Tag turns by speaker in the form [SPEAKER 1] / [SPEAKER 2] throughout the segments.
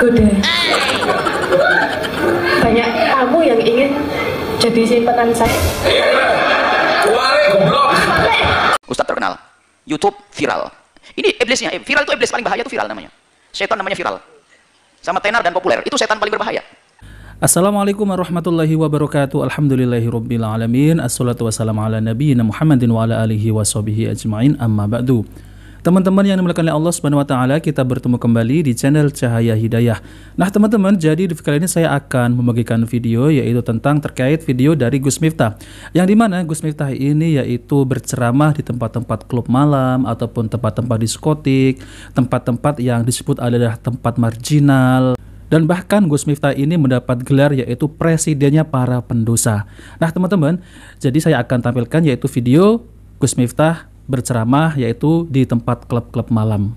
[SPEAKER 1] tergoda. Banyak kamu yang ingin jadi simpanan saya.
[SPEAKER 2] Ustadz terkenal, YouTube viral. Ini iblisnya, viral itu iblis paling bahaya, itu viral namanya. Setan namanya viral. Sama tenar dan populer, itu setan paling berbahaya.
[SPEAKER 3] Assalamualaikum warahmatullahi wabarakatuh. Alhamdulillahirabbil alamin. Assalatu wassalamu ala nabiyyina Muhammadin wa ala alihi washabihi ajmain. Amma ba'du. Teman-teman yang dimuliakan oleh Allah Subhanahu wa taala, kita bertemu kembali di channel Cahaya Hidayah. Nah, teman-teman, jadi di kali ini saya akan membagikan video yaitu tentang terkait video dari Gus Miftah. Yang dimana Gus Miftah ini yaitu berceramah di tempat-tempat klub malam ataupun tempat-tempat diskotik, tempat-tempat yang disebut adalah tempat marginal. Dan bahkan Gus Miftah ini mendapat gelar yaitu presidennya para pendosa. Nah, teman-teman, jadi saya akan tampilkan yaitu video Gus Miftah berceramah yaitu di tempat klub-klub malam.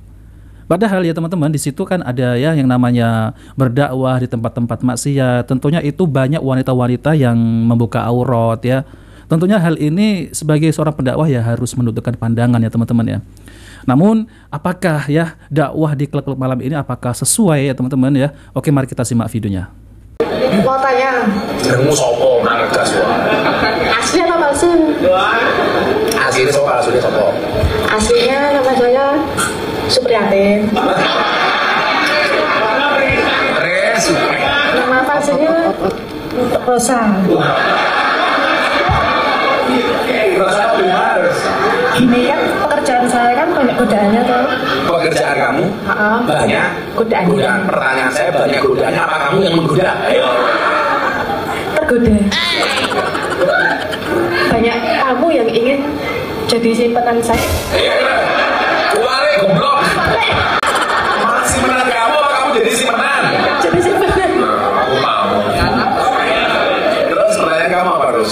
[SPEAKER 3] Padahal ya teman-teman, di situ kan ada ya yang namanya berdakwah di tempat-tempat maksiat. Tentunya itu banyak wanita-wanita yang membuka aurat ya. Tentunya hal ini sebagai seorang pendakwah ya harus menundukkan pandangan ya teman-teman ya. Namun apakah ya dakwah di klub-klub malam ini apakah sesuai ya teman-teman ya? Oke, mari kita simak videonya.
[SPEAKER 1] Mau tanya,
[SPEAKER 4] Kamu sopo nang gas
[SPEAKER 1] asli atau palsu?
[SPEAKER 4] aslinya sopo, aslinya sopo.
[SPEAKER 1] Aslinya nama saya Supriyatin. Nama palsunya Rosa. Gini kan pekerjaan saya kan banyak godaannya tuh.
[SPEAKER 4] Pekerjaan kamu banyak
[SPEAKER 1] Godaannya.
[SPEAKER 4] Pertanyaan saya banyak godaannya, apa kamu yang menggoda? Ayo.
[SPEAKER 1] Tergoda. Banyak kamu yang ingin jadi simpanan saya.
[SPEAKER 4] Keluar goblok. Masih menan kamu, apa kamu jadi simpanan?
[SPEAKER 1] Jadi simpanan.
[SPEAKER 4] Aku mau. Terus pertanyaan kamu apa terus?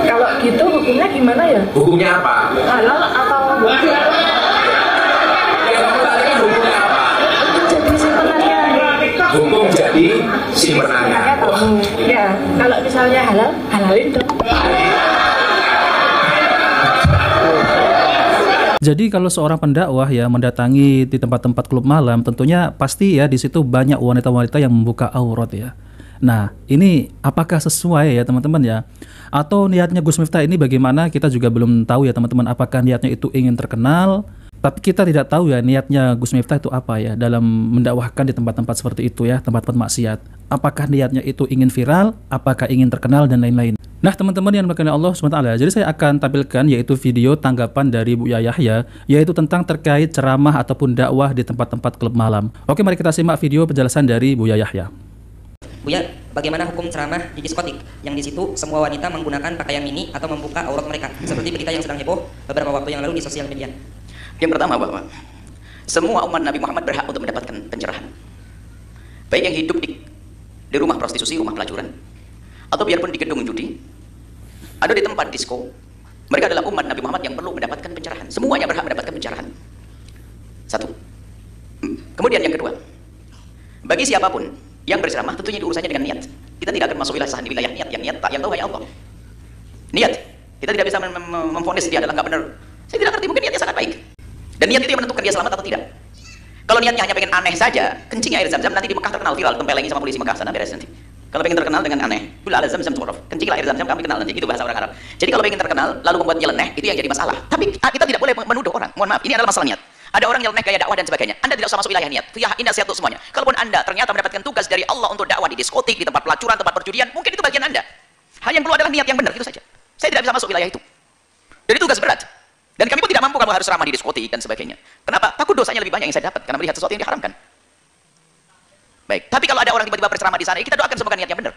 [SPEAKER 1] Kalau gitu hukumnya gimana ya?
[SPEAKER 4] Hukumnya apa?
[SPEAKER 1] Halal atau jadi simpenannya?
[SPEAKER 4] Hukum jadi simpenannya.
[SPEAKER 1] Ya, kalau misalnya halal, halalin dong.
[SPEAKER 3] Jadi kalau seorang pendakwah ya mendatangi di tempat-tempat klub malam, tentunya pasti ya di situ banyak wanita-wanita yang membuka aurat ya. Nah, ini apakah sesuai ya teman-teman ya? Atau niatnya Gus Miftah ini bagaimana? Kita juga belum tahu ya teman-teman, apakah niatnya itu ingin terkenal? Tapi kita tidak tahu ya niatnya Gus Miftah itu apa ya dalam mendakwahkan di tempat-tempat seperti itu ya, tempat-tempat maksiat. Apakah niatnya itu ingin viral? Apakah ingin terkenal dan lain-lain? Nah, teman-teman yang dimuliakan Allah SWT, jadi saya akan tampilkan yaitu video tanggapan dari Buya Yahya yaitu tentang terkait ceramah ataupun dakwah di tempat-tempat klub malam. Oke, mari kita simak video penjelasan dari Buya Yahya.
[SPEAKER 5] Buya, bagaimana hukum ceramah di diskotik yang di situ semua wanita menggunakan pakaian mini atau membuka aurat mereka seperti berita yang sedang heboh beberapa waktu yang lalu di sosial media?
[SPEAKER 2] Yang pertama bahwa semua umat Nabi Muhammad berhak untuk mendapatkan pencerahan. Baik yang hidup di rumah prostitusi, rumah pelacuran, atau biarpun di gedung judi, ada di tempat disko, mereka adalah umat Nabi Muhammad yang perlu mendapatkan pencerahan. Semuanya berhak mendapatkan pencerahan. Satu. Kemudian yang kedua, bagi siapapun yang berceramah tentunya itu urusannya dengan niat. Kita tidak akan masuk wilayah di wilayah niat, yang tahu hanya Allah. Niat, kita tidak bisa memvonis dia adalah nggak benar. Saya tidak ngerti, mungkin niatnya sangat baik. Dan niat itu yang menentukan dia selamat atau tidak. Kalau niatnya hanya pengen aneh saja, kencing air zam-zam, nanti di Mekah terkenal viral, tempelengi sama polisi Mekah sana beres nanti. Kalau pengen terkenal dengan aneh, bila ada zam-zam tu'raf, kencinglah air zam-zam, kami kenal nanti, itu bahasa orang Arab. Jadi kalau pengen terkenal, lalu membuat nyeleneh, itu yang jadi masalah. Tapi kita tidak boleh menuduh orang. Mohon maaf, ini adalah masalah niat. Ada orang nyeleneh gaya dakwah dan sebagainya. Anda tidak usah masuk wilayah niat. Ya, indah sehat untuk semuanya. Kalaupun Anda ternyata mendapatkan tugas dari Allah untuk dakwah di diskotik, di tempat pelacuran, tempat perjudian, mungkin itu bagian Anda. Hal yang perlu adalah niat yang benar, itu saja. Saya tidak bisa masuk wilayah itu. Jadi tugas berat. Dan kami pun tidak mampu kalau harus ramah di diskotik dan sebagainya. Kenapa? Takut dosanya lebih banyak yang saya dapat karena melihat sesuatu yang diharamkan. Baik, tapi kalau ada orang tiba-tiba berceramah di sana, kita doakan semoga niatnya benar.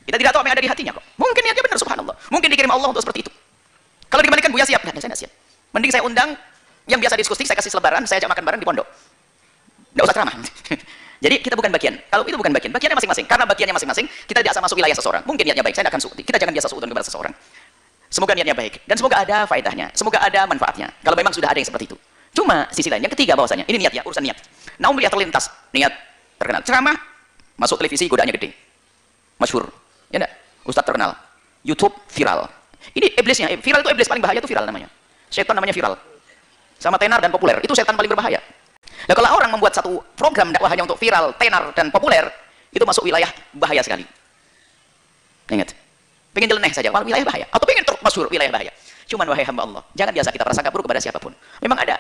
[SPEAKER 2] Kita tidak tahu apa yang ada di hatinya kok. Mungkin niatnya benar, subhanallah. Mungkin dikirim Allah untuk seperti itu. Kalau dikembalikan Buya siap, saya tidak siap. Mending saya undang yang biasa diskotik, saya kasih selebaran, saya ajak makan bareng di pondok. Tidak usah ceramah. Jadi kita bukan bagian. Kalau itu bukan bagian, bagiannya masing-masing. Karena bagiannya masing-masing, kita tidak masuk wilayah seseorang. Mungkin niatnya baik, saya tidak akan suuti. Kita jangan biasa suudon kepada seseorang. Semoga niatnya baik dan semoga ada faedahnya, semoga ada manfaatnya. Kalau memang sudah ada yang seperti itu. Cuma sisi lain, yang ketiga bahwasanya ini niat ya, urusan niat. Namun lihat terlintas, niat terkenal. Ceramah, masuk televisi godaannya gede. Masyhur. Ya enggak? Ustadz terkenal. YouTube viral. Ini iblisnya, viral itu iblis paling bahaya, itu viral namanya. Setan namanya viral. Sama tenar dan populer, itu setan paling berbahaya. Nah, kalau orang membuat satu program dakwah hanya untuk viral, tenar, dan populer, itu masuk wilayah bahaya sekali. Ingat, pengen nyeleneh saja, malah wilayah bahaya. Atau pengen terus masyhur, wilayah bahaya. Cuman wahai hamba Allah, jangan biasa kita prasangka buruk kepada siapapun. Memang ada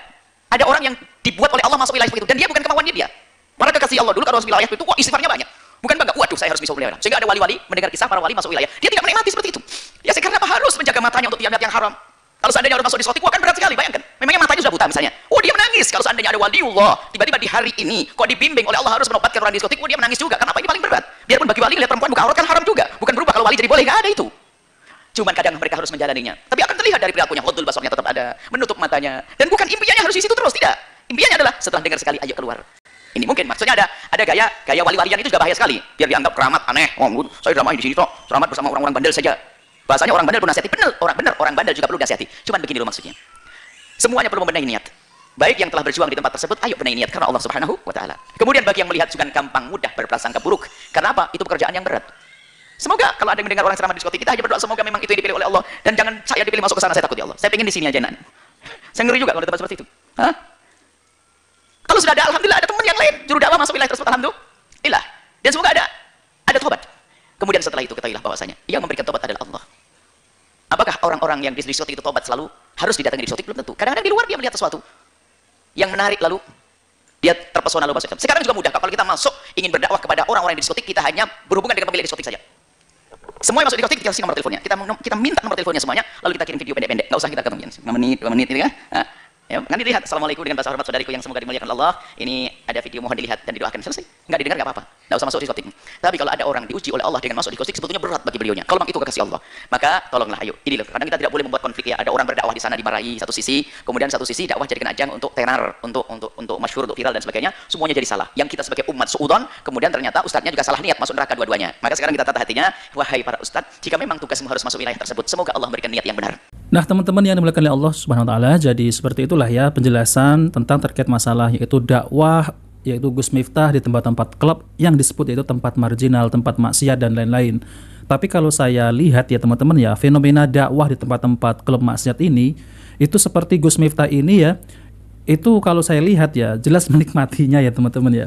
[SPEAKER 2] orang yang dibuat oleh Allah masuk wilayah seperti itu, dan dia bukan kemauan dia. Malah kekasih Allah dulu kalau masuk wilayah itu, wah istighfarnya banyak. Bukan bangga, waduh saya harus bisa wilayah. Sehingga ada wali-wali mendengar kisah para wali masuk wilayah, dia tidak menikmati seperti itu. Ya karena apa harus menjaga matanya untuk tidak melihat yang haram. Kalau seandainya orang masuk diskotik, wah kan berat sekali, bayangkan. Memangnya matanya sudah buta misalnya. Oh dia menangis. Kalau seandainya ada waliullah, tiba-tiba di hari ini, kok dibimbing oleh Allah harus menobatkan orang diskotik, oh dia menangis juga. Karena apa? Ini paling berat. Biarpun bagi wali lihat perempuan buka aurat kan haram juga. Bukan berubah kalau wali jadi boleh, nggak ada itu. Cuman kadang mereka harus menjalaninya. Tapi akan terlihat dari perilakunya, ghadul basarnya tetap ada, menutup matanya. Dan bukan impiannya harus di situ terus, tidak. Impiannya adalah setelah dengar sekali, ayo keluar. Ini mungkin maksudnya ada gaya wali-walian itu juga bahaya sekali. Biar dianggap keramat aneh. Oh, saya dramain di sini toh, keramat bersama orang-orang bandel saja. Bahasanya orang bandel perlu nasihati, benar, orang bandel juga perlu nasihati. Cuman begini loh maksudnya. Semuanya perlu membenahi niat. Baik yang telah berjuang di tempat tersebut, ayo benahi niat karena Allah Subhanahu wa taala. Kemudian bagi yang melihat juga gampang mudah berprasangka buruk. Karena apa? Itu pekerjaan yang berat. Semoga kalau ada yang mendengar orang ceramah di diskotik, kita hanya berdoa semoga memang itu yang dipilih oleh Allah, dan jangan saya dipilih masuk ke sana, saya takut ya Allah. Saya pengen di sini aja nan. Saya ngeri juga kalau di tempat seperti itu. Hah? Kalau sudah ada, alhamdulillah ada teman yang lain juru dakwah masuk wilayah tersebut, alhamdulillah. Dan semoga ada tobat. Kemudian setelah itu ketahuilah bahwasanya yang memberikan tobat adalah Allah. Apakah orang-orang yang di diskotik itu tobat selalu harus didatangi di diskotik? Belum tentu. Kadang-kadang di luar dia melihat sesuatu yang menarik, lalu dia terpesona lalu masuk. Sekarang juga mudah kalau kita masuk ingin berdakwah kepada orang-orang yang di diskotik, kita hanya berhubungan dengan pemilik diskotik saja. Semua yang masuk di diskotik kita kasih nomor teleponnya. Kita minta nomor teleponnya semuanya, lalu kita kirim video pendek-pendek. Nggak usah kita ketemu 5 menit, 2 menit gitu kan. Nah, ya, nanti dilihat. Assalamualaikum dengan bahasa hormat saudariku yang semoga dimuliakan Allah. Ini ada video, mohon dilihat dan didoakan. Selesai. Nggak didengar nggak apa-apa. Nggak usah masuk di diskotik. Tapi kalau ada orang diuji oleh Allah dengan masuk di diskotik, sebetulnya berat bagi beliaunya. Kalau memang itu kekasih Allah, maka tolonglah ayo. Ini loh. Kadang kita tidak boleh membuat konflik ya. Ada orang berdakwah di sana dimarahi satu sisi, kemudian satu sisi dakwah jadikan ajang untuk tenar, untuk masyhur, untuk viral dan sebagainya. Semuanya jadi salah. Yang kita sebagai umat suudon, kemudian ternyata ustadznya juga salah niat masuk neraka dua-duanya. Maka sekarang kita tata hatinya, wahai para ustadz, jika memang tugasmu harus masuk wilayah tersebut, semoga Allah memberikan niat yang benar.
[SPEAKER 3] Nah teman-teman yang dimuliakan oleh Allah Subhanahu wa taala, jadi seperti itulah ya penjelasan tentang terkait masalah yaitu dakwah, yaitu Gus Miftah di tempat-tempat klub yang disebut yaitu tempat marginal, tempat maksiat dan lain-lain. Tapi kalau saya lihat ya teman-teman ya, fenomena dakwah di tempat-tempat klub maksiat ini itu seperti Gus Miftah ini ya, itu kalau saya lihat ya jelas menikmatinya ya teman-teman ya.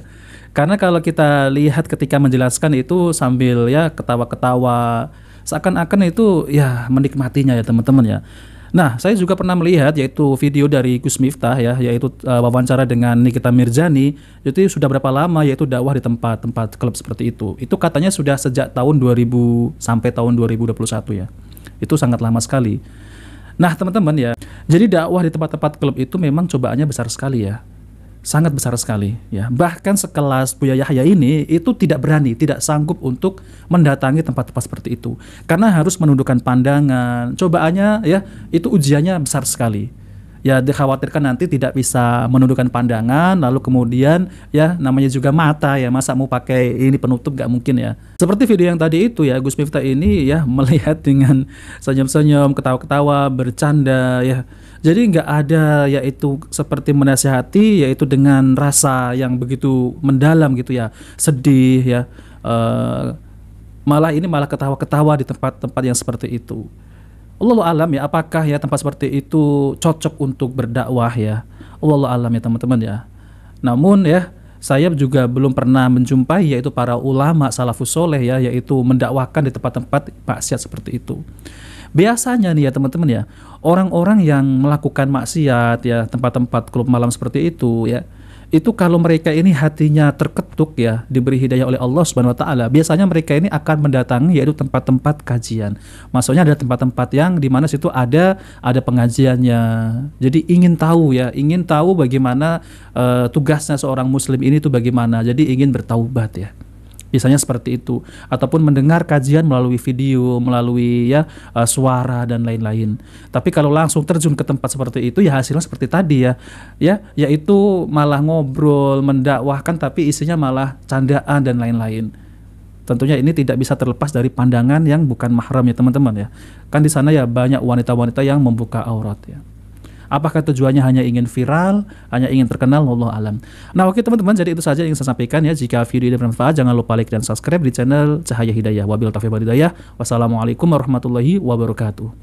[SPEAKER 3] Karena kalau kita lihat ketika menjelaskan itu sambil ya ketawa-ketawa, seakan-akan itu ya menikmatinya ya teman-teman ya. Nah, saya juga pernah melihat yaitu video dari Gus Miftah ya, yaitu wawancara dengan Nikita Mirzani. Itu sudah berapa lama yaitu dakwah di tempat-tempat klub seperti itu. Itu katanya sudah sejak tahun 2000 sampai tahun 2021 ya. Itu sangat lama sekali. Nah, teman-teman ya. Jadi dakwah di tempat-tempat klub itu memang cobaannya besar sekali ya. Sangat besar sekali ya. Bahkan sekelas Buya Yahya ini itu tidak berani, tidak sanggup untuk mendatangi tempat-tempat seperti itu karena harus menundukkan pandangan. Cobaannya ya itu ujiannya besar sekali. Ya dikhawatirkan nanti tidak bisa menundukkan pandangan, lalu kemudian ya namanya juga mata ya, masa mau pakai ini penutup nggak mungkin ya. Seperti video yang tadi itu ya, Gus Miftah ini ya melihat dengan senyum-senyum, ketawa-ketawa, bercanda ya. Jadi nggak ada yaitu seperti menasihati, yaitu dengan rasa yang begitu mendalam gitu ya, sedih ya, malah ketawa-ketawa di tempat-tempat yang seperti itu. Allahu alam ya, apakah ya tempat seperti itu cocok untuk berdakwah ya? Allahu alam ya teman-teman ya. Namun ya saya juga belum pernah menjumpai yaitu para ulama salafus soleh ya, yaitu mendakwakan di tempat-tempat maksiat seperti itu. Biasanya nih ya teman-teman ya, orang-orang yang melakukan maksiat ya, tempat-tempat klub malam seperti itu ya, itu kalau mereka ini hatinya terketuk ya, diberi hidayah oleh Allah Subhanahu wa taala, biasanya mereka ini akan mendatangi yaitu tempat-tempat kajian. Maksudnya ada tempat-tempat yang di mana situ ada pengajiannya. Jadi ingin tahu bagaimana tugasnya seorang muslim ini tuh bagaimana. Jadi ingin bertaubat ya. Biasanya seperti itu, ataupun mendengar kajian melalui video, melalui ya suara dan lain-lain. Tapi kalau langsung terjun ke tempat seperti itu ya hasilnya seperti tadi ya, yaitu malah ngobrol, mendakwahkan tapi isinya malah candaan dan lain-lain. Tentunya ini tidak bisa terlepas dari pandangan yang bukan mahram ya teman-teman ya. Kan di sana ya banyak wanita-wanita yang membuka aurat ya. Apakah tujuannya hanya ingin viral, hanya ingin terkenal, wallahu alam. Nah oke teman-teman, jadi itu saja yang saya sampaikan ya. Jika video ini bermanfaat, jangan lupa like dan subscribe di channel Cahaya Hidayah. Wabillahi taufiq wal hidayah. Wassalamualaikum warahmatullahi wabarakatuh.